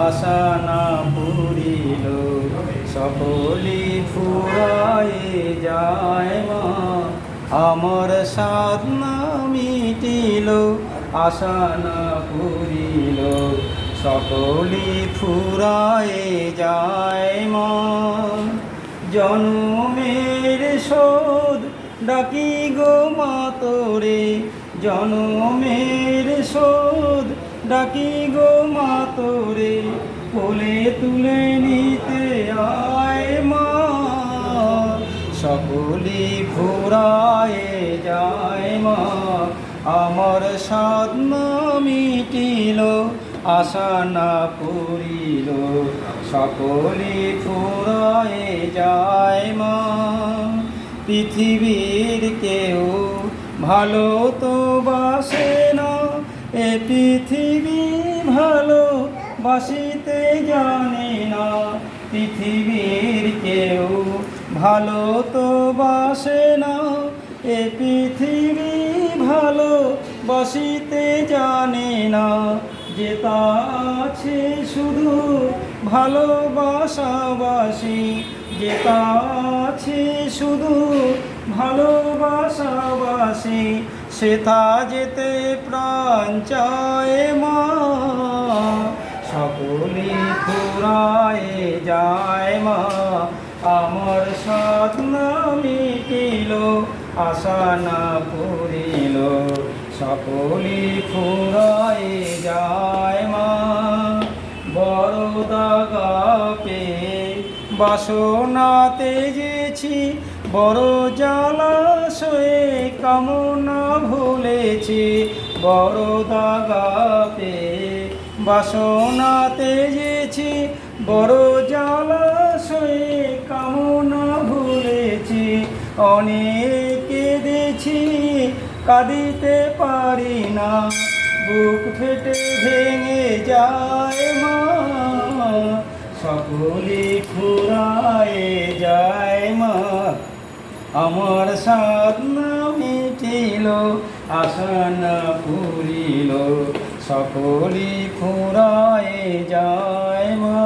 আশা না পুরিল, সকলি ফুরায়ে যায় মা। আমার সাধনা মিটিল, আশা না পুরিল, সকলি ফুরায়ে যায় মা। জনমের শোধ ডাকি গো মা তোরে, জনমের শোধ ডাকি গো মা তোরে, কোলে তুলে নিতে আয় মা। সকলি ফুরায়ে যায় মা, আমার সাধনা মিটিল, আশা না পুরিল, সকলি ফুরায়ে যায় মা। পৃথিবীর কেউ ভালো তো বাসে না, এ পৃথিবী ভালো বাসিতে জানে না। পৃথিবীর কেউ ভালো তো বাসে না, এ পৃথিবী ভালো বাসিতে জানে না। যেটা আছে শুধু ভালোবাসাবাসি, যেটা আছে শুধু ভালোবাসাবাসি, সেটা যেতে প্রাণ চায় মা। সকলি ফুরায়ে যায় মা, আমার সাধনা মিটিল, আশা না পুরিল, সকলি ফুরায়ে যায় মা। বড় দাগা পেয়ে বাসনা তেজেছি, বড় জলাশয়ে কামনা ভুলেছি। বড় দাগা পেয়ে বাসনা তেজেছি, বড় জলাশয়ে কামনা ভুলেছি। অনেক কেঁদেছি কাঁদিতে পারি না, বুক ফেটে ভেঙে যায় মা। সকলি ফুরায়ে যায় মা, আমার সাধনা মিটিল, আশা না পুরিল, সকলি ফুরায়ে যায় মা।